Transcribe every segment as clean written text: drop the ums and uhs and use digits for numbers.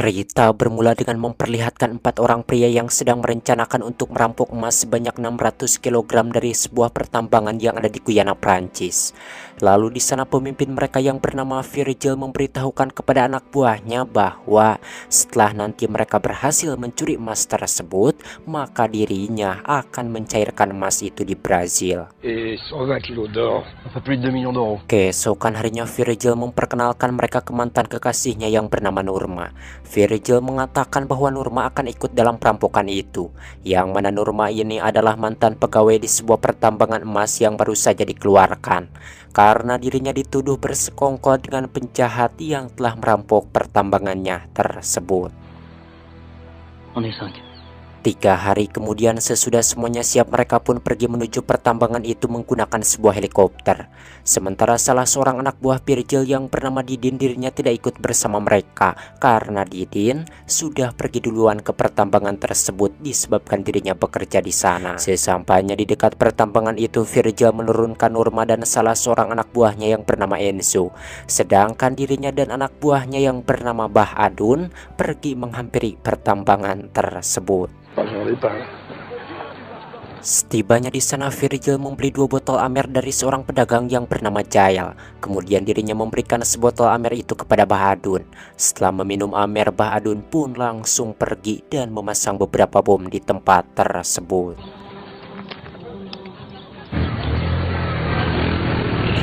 Cerita bermula dengan memperlihatkan 4 orang pria yang sedang merencanakan untuk merampok emas sebanyak 600 kg dari sebuah pertambangan yang ada di Guyana, Prancis. Lalu di sana pemimpin mereka yang bernama Virgil memberitahukan kepada anak buahnya bahwa setelah nanti mereka berhasil mencuri emas tersebut, maka dirinya akan mencairkan emas itu di Brazil. Et 120 kilos d'or, un peu plus de 2 millions d'euros. Keesokan harinya Virgil memperkenalkan mereka ke mantan kekasihnya yang bernama Norma. Virgil mengatakan bahwa Norma akan ikut dalam perampokan itu, yang mana Norma ini adalah mantan pegawai di sebuah pertambangan emas yang baru saja dikeluarkan, karena dirinya dituduh bersekongkol dengan penjahat yang telah merampok pertambangannya tersebut. 3 hari kemudian sesudah semuanya siap, mereka pun pergi menuju pertambangan itu menggunakan sebuah helikopter. Sementara salah seorang anak buah Virgil yang bernama Didin, dirinya tidak ikut bersama mereka karena Didin sudah pergi duluan ke pertambangan tersebut disebabkan dirinya bekerja di sana. Sesampainya di dekat pertambangan itu, Virgil menurunkan Norma dan salah seorang anak buahnya yang bernama Enzo. Sedangkan dirinya dan anak buahnya yang bernama Bah Adun pergi menghampiri pertambangan tersebut. Setibanya di sana, Virgil membeli 2 botol Amer dari seorang pedagang yang bernama Jael. Kemudian dirinya memberikan sebotol Amer itu kepada Bah Adun. Setelah meminum Amer, Bah Adun pun langsung pergi dan memasang beberapa bom di tempat tersebut.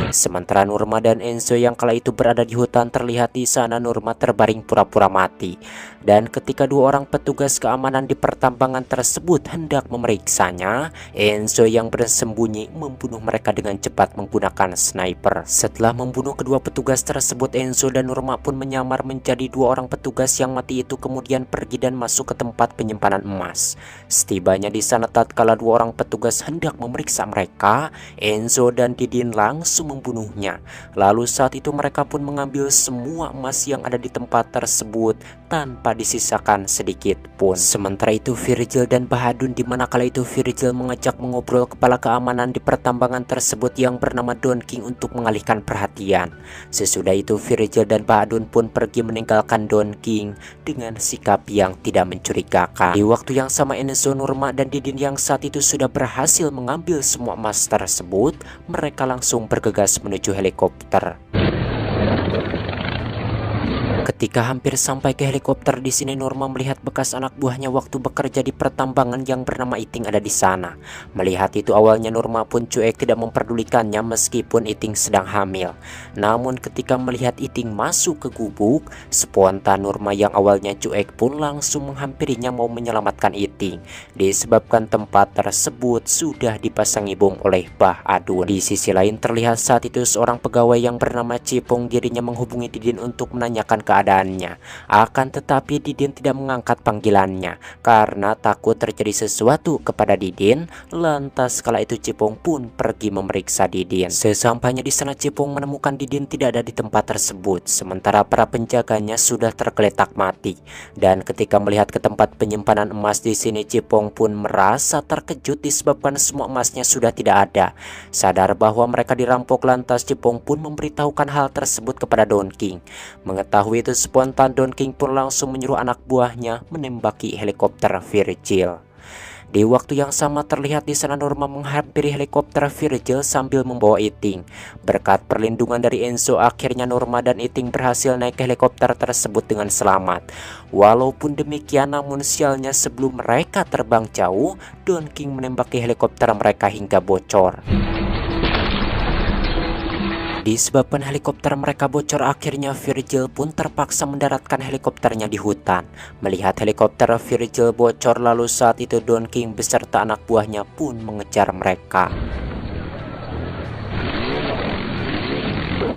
Sementara Norma dan Enzo yang kala itu berada di hutan, terlihat di sana Norma terbaring pura-pura mati. Dan ketika 2 orang petugas keamanan di pertambangan tersebut hendak memeriksanya, Enzo yang bersembunyi membunuh mereka dengan cepat menggunakan sniper. Setelah membunuh kedua petugas tersebut, Enzo dan Norma pun menyamar menjadi 2 orang petugas yang mati itu, kemudian pergi dan masuk ke tempat penyimpanan emas. Setibanya di sana, tatkala 2 orang petugas hendak memeriksa mereka, Enzo dan Didin langsung membunuhnya. Lalu saat itu mereka pun mengambil semua emas yang ada di tempat tersebut tanpa disisakan sedikit pun. Sementara itu Virgil dan Bah Adun, di mana kala itu Virgil mengajak mengobrol kepala keamanan di pertambangan tersebut yang bernama Don King untuk mengalihkan perhatian. Sesudah itu Virgil dan Bah Adun pun pergi meninggalkan Don King dengan sikap yang tidak mencurigakan. Di waktu yang sama, Enzo, Norma dan Didin yang saat itu sudah berhasil mengambil semua emas tersebut, mereka langsung bergegas menuju helikopter. Ketika hampir sampai ke helikopter, di sini Norma melihat bekas anak buahnya waktu bekerja di pertambangan yang bernama Iting ada di sana. Melihat itu awalnya Norma pun cuek, tidak memperdulikannya meskipun Iting sedang hamil. Namun ketika melihat Iting masuk ke gubuk, spontan Norma yang awalnya cuek pun langsung menghampirinya mau menyelamatkan Iting, disebabkan tempat tersebut sudah dipasangi bom oleh Bah Adun. Di sisi lain terlihat saat itu seorang pegawai yang bernama Cipong, dirinya menghubungi Didin untuk menanyakan keadaannya. Akan tetapi Didin tidak mengangkat panggilannya karena takut terjadi sesuatu kepada Didin. Lantas kala itu Cipong pun pergi memeriksa Didin. Sesampainya di sana, Cipong menemukan Didin tidak ada di tempat tersebut, sementara para penjaganya sudah tergeletak mati. Dan ketika melihat ke tempat penyimpanan emas di sini, Cipong pun merasa terkejut disebabkan semua emasnya sudah tidak ada. Sadar bahwa mereka dirampok, lantas Cipong pun memberitahukan hal tersebut kepada Don King. Mengetahui itu spontan Don King pun langsung menyuruh anak buahnya menembaki helikopter Virgil. Di waktu yang sama terlihat di sana Norma menghampiri helikopter Virgil sambil membawa Iting. Berkat perlindungan dari Enzo, akhirnya Norma dan Iting berhasil naik ke helikopter tersebut dengan selamat. Walaupun demikian, namun sialnya sebelum mereka terbang jauh, Don King menembaki helikopter mereka hingga bocor. Disebabkan helikopter mereka bocor, akhirnya Virgil pun terpaksa mendaratkan helikopternya di hutan. Melihat helikopter Virgil bocor, lalu saat itu Don King beserta anak buahnya pun mengejar mereka.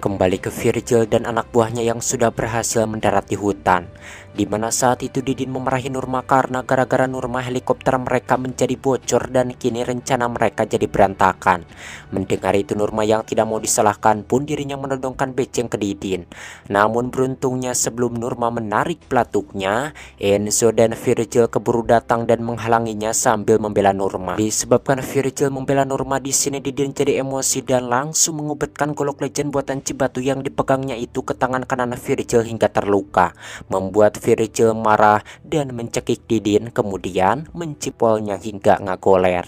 Kembali ke Virgil dan anak buahnya yang sudah berhasil mendarat di hutan, di mana saat itu Didin memarahi Norma karena gara-gara Norma helikopter mereka menjadi bocor dan kini rencana mereka jadi berantakan. Mendengar itu Norma yang tidak mau disalahkan pun dirinya menodongkan beceng ke Didin. Namun beruntungnya sebelum Norma menarik pelatuknya, Enzo dan Virgil keburu datang dan menghalanginya sambil membela Norma. Disebabkan Virgil membela Norma, di sini Didin jadi emosi dan langsung menguberkan golok legend buatan cibatu yang dipegangnya itu ke tangan kanan Virgil hingga terluka, membuat Virgil marah dan mencekik Didin, kemudian mencipolnya hingga ngagoler.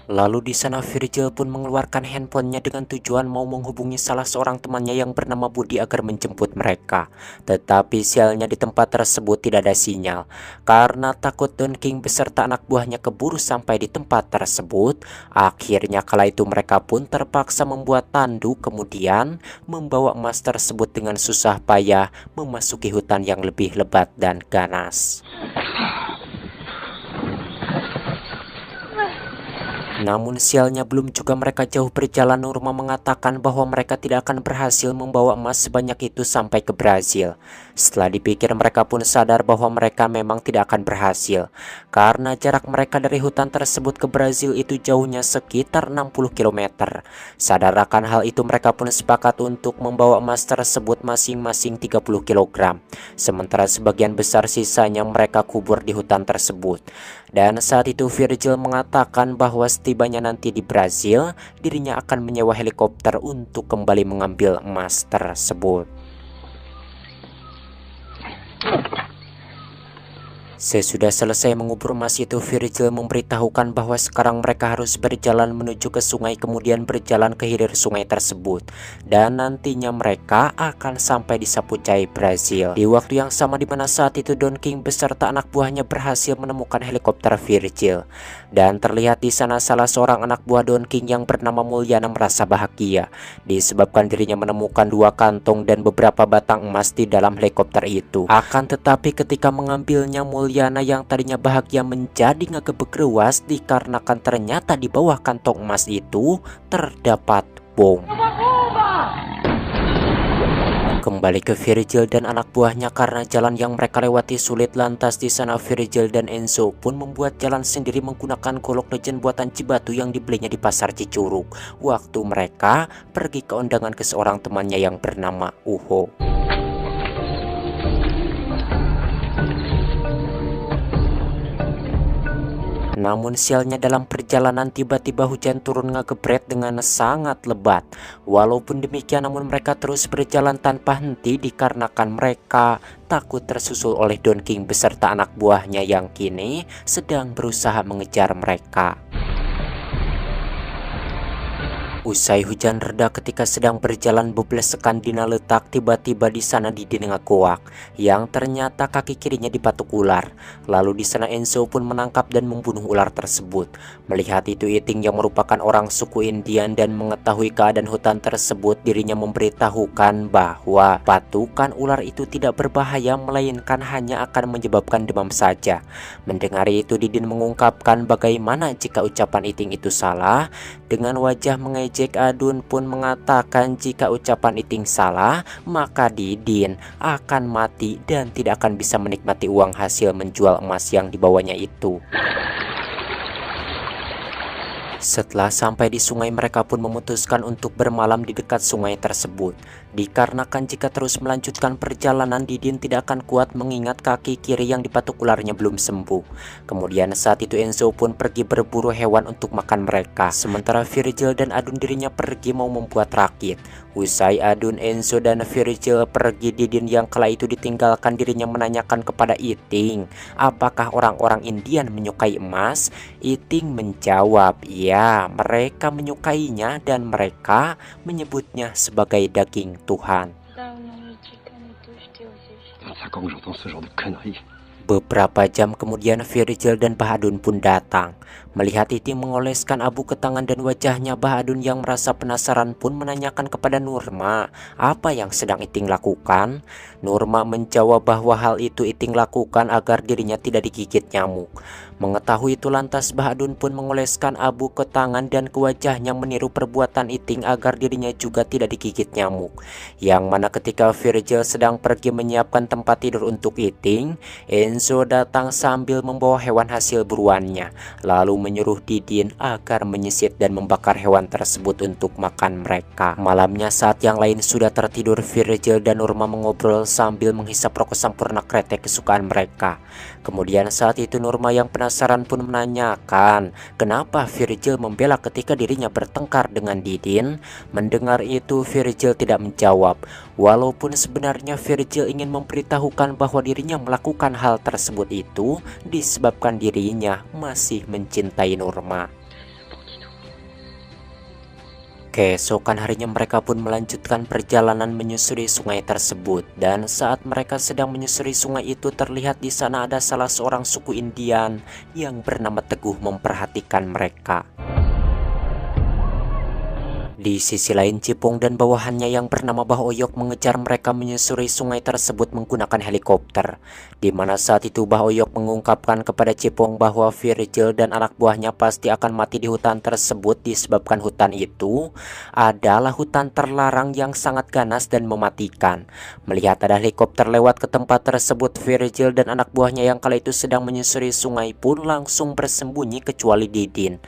Lalu di sana Virgil pun mengeluarkan handphonenya dengan tujuan mau menghubungi salah seorang temannya yang bernama Budi agar menjemput mereka. Tetapi sialnya di tempat tersebut tidak ada sinyal. Karena takut Don King beserta anak buahnya keburu sampai di tempat tersebut, akhirnya kala itu mereka pun terpaksa membuat tandu, kemudian membawa emas tersebut dengan susah payah memasuki hutan yang lebih lebat dan ganas. Namun sialnya belum juga mereka jauh berjalan, Norma mengatakan bahwa mereka tidak akan berhasil membawa emas sebanyak itu sampai ke Brazil. Setelah dipikir mereka pun sadar bahwa mereka memang tidak akan berhasil, karena jarak mereka dari hutan tersebut ke Brazil itu jauhnya sekitar 60 km. Sadar akan hal itu mereka pun sepakat untuk membawa emas tersebut masing-masing 30 kg. Sementara sebagian besar sisanya mereka kubur di hutan tersebut. Dan saat itu Virgil mengatakan bahwa setibanya nanti di Brazil, dirinya akan menyewa helikopter untuk kembali mengambil emas tersebut. Sesudah selesai mengubur emas itu, Virgil memberitahukan bahwa sekarang mereka harus berjalan menuju ke sungai, kemudian berjalan ke hilir sungai tersebut, dan nantinya mereka akan sampai di Sapucaí, Brazil. Di waktu yang sama di mana saat itu Don King beserta anak buahnya berhasil menemukan helikopter Virgil, dan terlihat di sana salah seorang anak buah Don King yang bernama Mulyana merasa bahagia disebabkan dirinya menemukan 2 kantong dan beberapa batang emas di dalam helikopter itu. Akan tetapi ketika mengambilnya, Mulyana yang tadinya bahagia menjadi ngegebegrewas dikarenakan ternyata di bawah kantong emas itu terdapat bom. Kembali ke Virgil dan anak buahnya karena jalan yang mereka lewati sulit, lantas di sana Virgil dan Enzo pun membuat jalan sendiri menggunakan golok legend buatan Cibatu yang dibelinya di pasar Cicurug waktu mereka pergi ke undangan ke seorang temannya yang bernama Uho. Namun sialnya dalam perjalanan tiba-tiba hujan turun ngegebret dengan sangat lebat. Walaupun demikian namun mereka terus berjalan tanpa henti dikarenakan mereka takut tersusul oleh Don King beserta anak buahnya yang kini sedang berusaha mengejar mereka. Usai hujan reda ketika sedang berjalan beblesekan dina letak, tiba-tiba di sana Didin ngagoak yang ternyata kaki kirinya dipatuk ular. Lalu di sana Enzo pun menangkap dan membunuh ular tersebut. Melihat itu Iting yang merupakan orang suku Indian dan mengetahui keadaan hutan tersebut, dirinya memberitahukan bahwa patukan ular itu tidak berbahaya melainkan hanya akan menyebabkan demam saja. Mendengar itu Didin mengungkapkan bagaimana jika ucapan Iting itu salah. Dengan wajah mengejek, Adun pun mengatakan jika ucapan Iting salah, maka Didin akan mati dan tidak akan bisa menikmati uang hasil menjual emas yang dibawanya itu. Setelah sampai di sungai, mereka pun memutuskan untuk bermalam di dekat sungai tersebut. Dikarenakan jika terus melanjutkan perjalanan, Didin tidak akan kuat mengingat kaki kiri yang dipatuk ularnya belum sembuh. Kemudian saat itu Enzo pun pergi berburu hewan untuk makan mereka. Sementara Virgil dan Adun dirinya pergi mau membuat rakit. Usai Adun, Enzo dan Virgil pergi, Didin yang kala itu ditinggalkan dirinya menanyakan kepada Iting, apakah orang-orang Indian menyukai emas? Iting menjawab, ya, mereka menyukainya dan mereka menyebutnya sebagai daging Tuhan. Beberapa jam kemudian Virgil dan Bahadun pun datang. Melihat Iting mengoleskan abu ke tangan dan wajahnya, Bahadun yang merasa penasaran pun menanyakan kepada Norma apa yang sedang Iting lakukan. Norma menjawab bahwa hal itu Iting lakukan agar dirinya tidak digigit nyamuk. Mengetahui itu lantas Bahadun pun mengoleskan abu ke tangan dan ke wajahnya meniru perbuatan Iting agar dirinya juga tidak digigit nyamuk. Yang mana ketika Virgil sedang pergi menyiapkan tempat tidur untuk Iting, Enzo datang sambil membawa hewan hasil buruannya, lalu menyuruh Didin agar menyisit dan membakar hewan tersebut untuk makan mereka. Malamnya saat yang lain sudah tertidur, Virgil dan Norma mengobrol sambil menghisap rokok sampurna kretek kesukaan mereka. Kemudian saat itu Norma yang penasaran penasaran pun menanyakan kenapa Virgil membela ketika dirinya bertengkar dengan Didin. Mendengar itu Virgil tidak menjawab, walaupun sebenarnya Virgil ingin memberitahukan bahwa dirinya melakukan hal tersebut itu disebabkan dirinya masih mencintai Norma. Keesokan harinya mereka pun melanjutkan perjalanan menyusuri sungai tersebut, dan saat mereka sedang menyusuri sungai itu terlihat di sana ada salah seorang suku Indian yang bernama Teguh memperhatikan mereka. Di sisi lain Cipong dan bawahannya yang bernama Bah Oyok mengejar mereka menyusuri sungai tersebut menggunakan helikopter. Di mana saat itu Bah Oyok mengungkapkan kepada Cipong bahwa Virgil dan anak buahnya pasti akan mati di hutan tersebut disebabkan hutan itu adalah hutan terlarang yang sangat ganas dan mematikan. Melihat ada helikopter lewat ke tempat tersebut, Virgil dan anak buahnya yang kala itu sedang menyusuri sungai pun langsung bersembunyi kecuali Didin,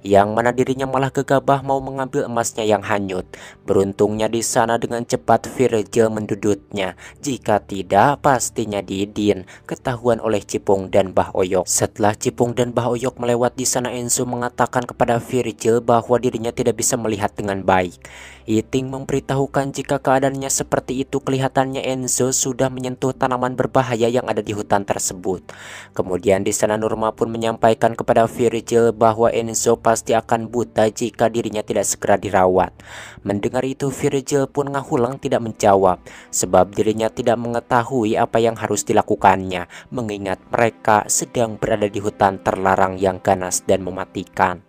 yang mana dirinya malah gegabah mau mengambil emasnya yang hanyut. Beruntungnya di sana dengan cepat Virgil mendudutnya. Jika tidak, pastinya Didin ketahuan oleh Cipong dan Bah Oyok. Setelah Cipong dan Bah Oyok melewat di sana, Enzo mengatakan kepada Virgil bahwa dirinya tidak bisa melihat dengan baik. Iting memberitahukan jika keadaannya seperti itu kelihatannya Enzo sudah menyentuh tanaman berbahaya yang ada di hutan tersebut. Kemudian di sana Norma pun menyampaikan kepada Virgil bahwa Enzo pasti akan buta jika dirinya tidak segera dirawat. Mendengar itu Virgil pun ngahulang tidak menjawab, sebab dirinya tidak mengetahui apa yang harus dilakukannya, mengingat mereka sedang berada di hutan terlarang yang ganas dan mematikan.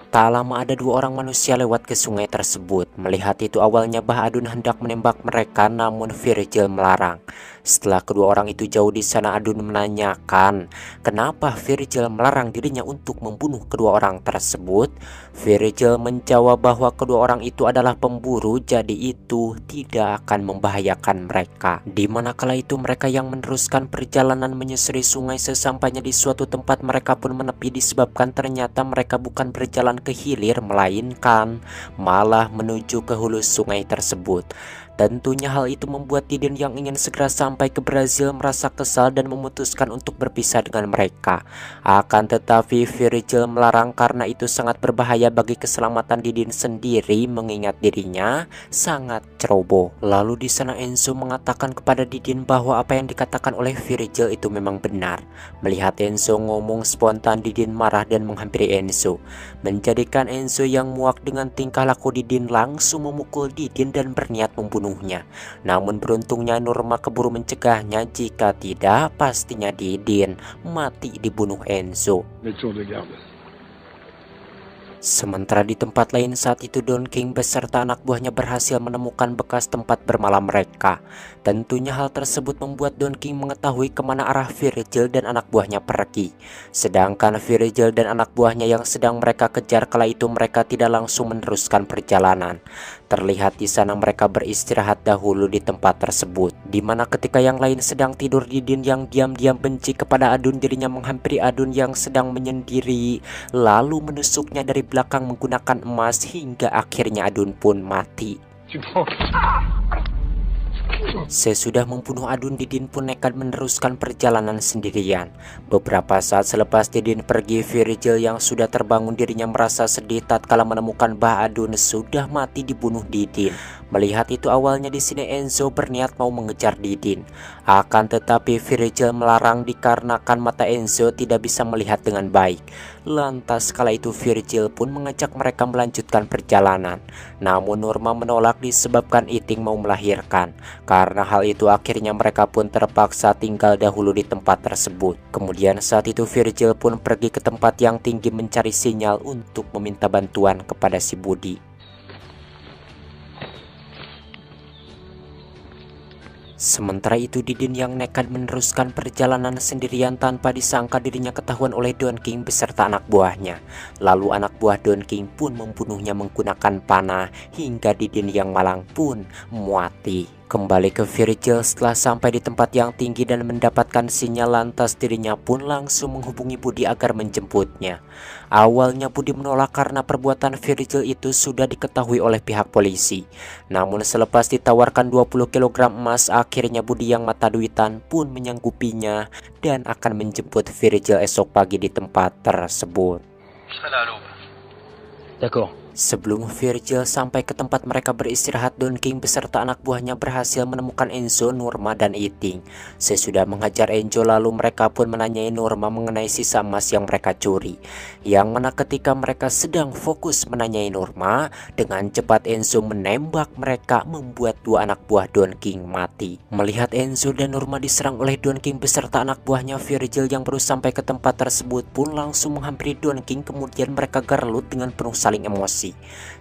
Tak lama ada dua orang manusia lewat ke sungai tersebut. Melihat itu awalnya Bah Adun hendak menembak mereka, namun Virgil melarang. Setelah kedua orang itu jauh di sana, Adun menanyakan kenapa Virgil melarang dirinya untuk membunuh kedua orang tersebut. Virgil menjawab bahwa kedua orang itu adalah pemburu, jadi itu tidak akan membahayakan mereka. Di mana kala itu mereka yang meneruskan perjalanan menyusuri sungai. Sesampainya di suatu tempat mereka pun menepi disebabkan ternyata mereka bukan berjalan ke hilir, melainkan malah menuju ke hulu sungai tersebut. Tentunya hal itu membuat Didin yang ingin segera sampai ke Brazil merasa kesal dan memutuskan untuk berpisah dengan mereka. Akan tetapi Virgil melarang karena itu sangat berbahaya bagi keselamatan Didin sendiri, mengingat dirinya sangat ceroboh. Lalu di sana Enzo mengatakan kepada Didin bahwa apa yang dikatakan oleh Virgil itu memang benar. Melihat Enzo ngomong spontan, Didin marah dan menghampiri Enzo, menjadikan Enzo yang muak dengan tingkah laku Didin langsung memukul Didin dan berniat membunuhnya. Namun beruntungnya Norma keburu mencegahnya, jika tidak pastinya Didin mati dibunuh Enzo. Sementara di tempat lain saat itu Don King beserta anak buahnya berhasil menemukan bekas tempat bermalam mereka. Tentunya hal tersebut membuat Don King mengetahui kemana arah Virgil dan anak buahnya pergi. Sedangkan Virgil dan anak buahnya yang sedang mereka kejar kala itu mereka tidak langsung meneruskan perjalanan. Terlihat di sana mereka beristirahat dahulu di tempat tersebut. Di mana ketika yang lain sedang tidur, Didin yang diam-diam benci kepada Adun dirinya menghampiri Adun yang sedang menyendiri, lalu menusuknya dari belakang menggunakan emas hingga akhirnya Adun pun mati. Sesudah membunuh Adun, Didin pun nekat meneruskan perjalanan sendirian. Beberapa saat selepas Didin pergi, Virgil yang sudah terbangun dirinya merasa sedih tatkala menemukan Bah Adun sudah mati dibunuh Didin. Melihat itu awalnya di sini Enzo berniat mau mengejar Didin. Akan tetapi Virgil melarang dikarenakan mata Enzo tidak bisa melihat dengan baik. Lantas kala itu Virgil pun mengajak mereka melanjutkan perjalanan. Namun Norma menolak disebabkan Iting mau melahirkan. Karena hal itu akhirnya mereka pun terpaksa tinggal dahulu di tempat tersebut. Kemudian saat itu Virgil pun pergi ke tempat yang tinggi mencari sinyal untuk meminta bantuan kepada si Budi. Sementara itu Didin yang nekat meneruskan perjalanan sendirian tanpa disangka dirinya ketahuan oleh Don King beserta anak buahnya. Lalu anak buah Don King pun membunuhnya menggunakan panah hingga Didin yang malang pun mati. Kembali ke Virgil setelah sampai di tempat yang tinggi dan mendapatkan sinyal, lantas dirinya pun langsung menghubungi Budi agar menjemputnya. Awalnya Budi menolak karena perbuatan Virgil itu sudah diketahui oleh pihak polisi. Namun selepas ditawarkan 20 kg emas, akhirnya Budi yang mata duitan pun menyanggupinya dan akan menjemput Virgil esok pagi di tempat tersebut. D'accord. Sebelum Virgil sampai ke tempat mereka beristirahat, Don King beserta anak buahnya berhasil menemukan Enzo, Norma, dan Iting. Sesudah menghajar Enzo, lalu mereka pun menanyai Norma mengenai sisa emas yang mereka curi. Yang mana ketika mereka sedang fokus menanyai Norma, dengan cepat Enzo menembak mereka, membuat dua anak buah Don King mati. Melihat Enzo dan Norma diserang oleh Don King beserta anak buahnya, Virgil yang baru sampai ke tempat tersebut pun langsung menghampiri Don King, kemudian mereka gelut dengan penuh saling emosi.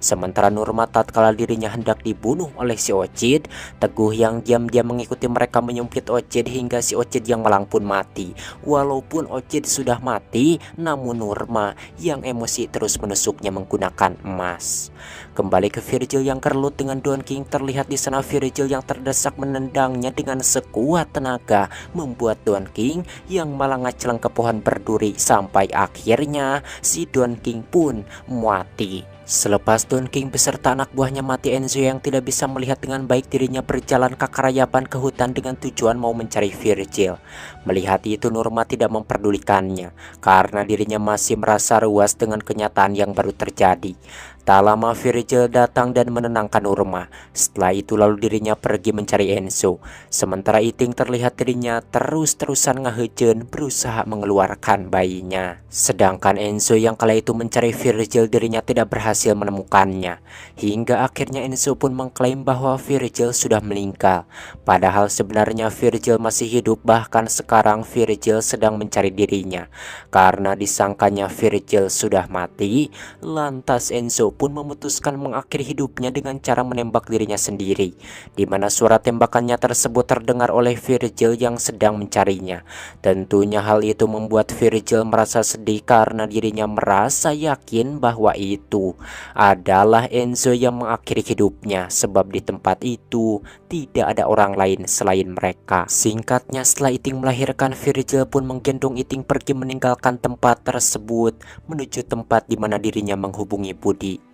Sementara Norma tatkala dirinya hendak dibunuh oleh si Ocid, Teguh yang diam-diam mengikuti mereka menyumpit Ocid hingga si Ocid yang malang pun mati. Walaupun Ocid sudah mati, namun Norma yang emosi terus menusuknya menggunakan emas. Kembali ke Virgil yang kerelut dengan Don King, terlihat di sana Virgil yang terdesak menendangnya dengan sekuat tenaga, membuat Don King yang malah ngacleng ke pohon berduri sampai akhirnya si Don King pun mati. Selepas Don King beserta anak buahnya mati, Enzo yang tidak bisa melihat dengan baik dirinya berjalan kekerayapan ke hutan dengan tujuan mau mencari Virgil. Melihat itu Norma tidak memperdulikannya karena dirinya masih merasa ruas dengan kenyataan yang baru terjadi. Tak lama Virgil datang dan menenangkan Norma. Setelah itu lalu dirinya pergi mencari Enzo. Sementara Iting terlihat dirinya terus-terusan ngehejen berusaha mengeluarkan bayinya. Sedangkan Enzo yang kala itu mencari Virgil, dirinya tidak berhasil menemukannya. Hingga akhirnya Enzo pun mengklaim bahwa Virgil sudah meninggal. Padahal sebenarnya Virgil masih hidup, bahkan sekarang Virgil sedang mencari dirinya. Karena disangkanya Virgil sudah mati, lantas Enzo pun memutuskan mengakhiri hidupnya dengan cara menembak dirinya sendiri, di mana suara tembakannya tersebut terdengar oleh Virgil yang sedang mencarinya. Tentunya hal itu membuat Virgil merasa sedih karena dirinya merasa yakin bahwa itu adalah Enzo yang mengakhiri hidupnya, sebab di tempat itu tidak ada orang lain selain mereka. Singkatnya, setelah Iting melahirkan, Virgil pun menggendong Iting pergi meninggalkan tempat tersebut menuju tempat di mana dirinya menghubungi Budi.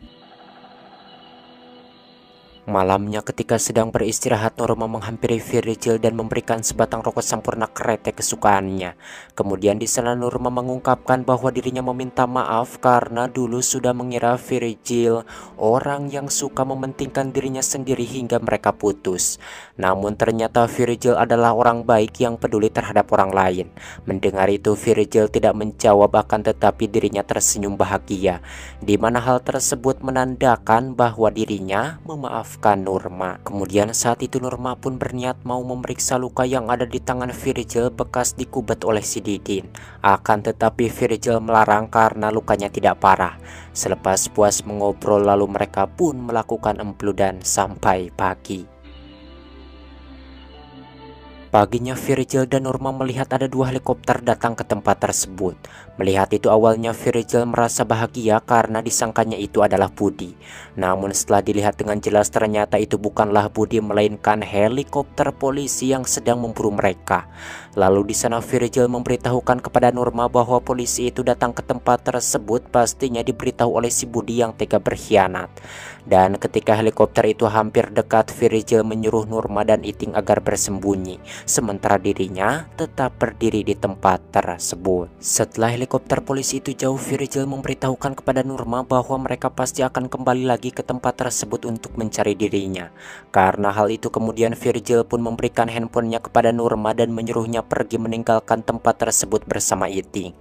Malamnya ketika sedang beristirahat, Norma menghampiri Virgil dan memberikan sebatang rokok sampurna kerete kesukaannya. Kemudian di sana Norma mengungkapkan bahwa dirinya meminta maaf karena dulu sudah mengira Virgil orang yang suka mementingkan dirinya sendiri hingga mereka putus. Namun ternyata Virgil adalah orang baik yang peduli terhadap orang lain. Mendengar itu Virgil tidak menjawab, akan tetapi dirinya tersenyum bahagia, di mana hal tersebut menandakan bahwa dirinya memaafkan Norma. Kemudian saat itu Norma pun berniat mau memeriksa luka yang ada di tangan Virgil bekas dikubet oleh si Didin. Akan tetapi Virgil melarang karena lukanya tidak parah. Selepas puas mengobrol lalu mereka pun melakukan empludan sampai pagi. Paginya Virgil dan Norma melihat ada dua helikopter datang ke tempat tersebut. Melihat itu awalnya Virgil merasa bahagia karena disangkanya itu adalah Budi. Namun setelah dilihat dengan jelas ternyata itu bukanlah Budi melainkan helikopter polisi yang sedang memburu mereka. Lalu di sana Virgil memberitahukan kepada Norma bahwa polisi itu datang ke tempat tersebut pastinya diberitahu oleh si Budi yang tega berkhianat. Dan ketika helikopter itu hampir dekat, Virgil menyuruh Norma dan Iting agar bersembunyi, sementara dirinya tetap berdiri di tempat tersebut. Setelah helikopter polisi itu jauh, Virgil memberitahukan kepada Norma bahwa mereka pasti akan kembali lagi ke tempat tersebut untuk mencari dirinya. Karena hal itu kemudian Virgil pun memberikan handphonenya kepada Norma dan menyuruhnya pergi meninggalkan tempat tersebut bersama Iting.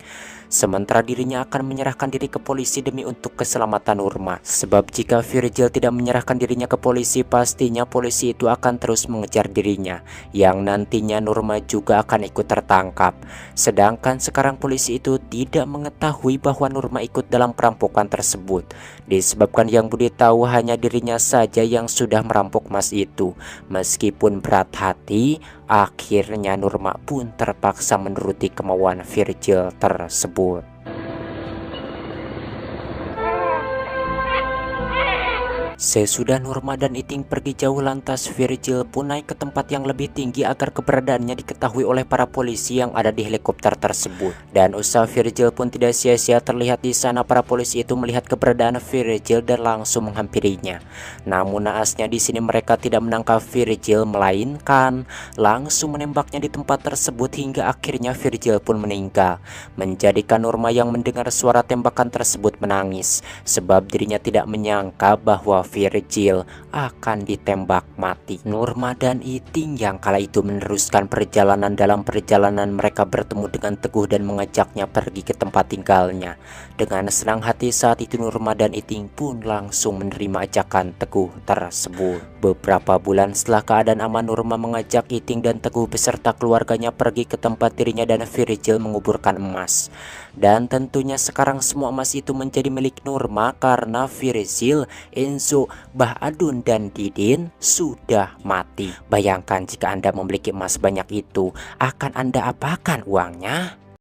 Sementara dirinya akan menyerahkan diri ke polisi demi untuk keselamatan Norma. Sebab jika Virgil tidak menyerahkan dirinya ke polisi, pastinya polisi itu akan terus mengejar dirinya, yang nantinya Norma juga akan ikut tertangkap. Sedangkan sekarang polisi itu tidak mengetahui bahwa Norma ikut dalam perampokan tersebut, disebabkan yang Budi tahu hanya dirinya saja yang sudah merampok emas itu. Meskipun berat hati, akhirnya Norma pun terpaksa menuruti kemauan Virgil tersebut. Sesudah Nurma dan Iting pergi jauh, lantas Virgil pun naik ke tempat yang lebih tinggi agar keberadaannya diketahui oleh para polisi yang ada di helikopter tersebut. Dan usaha Virgil pun tidak sia-sia, terlihat di sana para polisi itu melihat keberadaan Virgil dan langsung menghampirinya. Namun naasnya di sini mereka tidak menangkap Virgil, melainkan langsung menembaknya di tempat tersebut hingga akhirnya Virgil pun meninggal. Menjadikan Nurma yang mendengar suara tembakan tersebut menangis, sebab dirinya tidak menyangka bahwa Virgil akan ditembak mati. Nurma dan Iting yang kala itu meneruskan perjalanan. Dalam perjalanan mereka bertemu dengan Teguh dan mengajaknya pergi ke tempat tinggalnya. Dengan senang hati saat itu Nurma dan Iting pun langsung menerima ajakan Teguh tersebut. Beberapa bulan setelah keadaan aman, Nurma mengajak Iting dan Teguh beserta keluarganya pergi ke tempat dirinya dan Virgil menguburkan emas. Dan tentunya sekarang semua emas itu menjadi milik Nurma karena Virgil, Enzo, Bah Adun dan Didin sudah mati. Bayangkan jika Anda memiliki emas banyak itu, akan Anda apakan uangnya?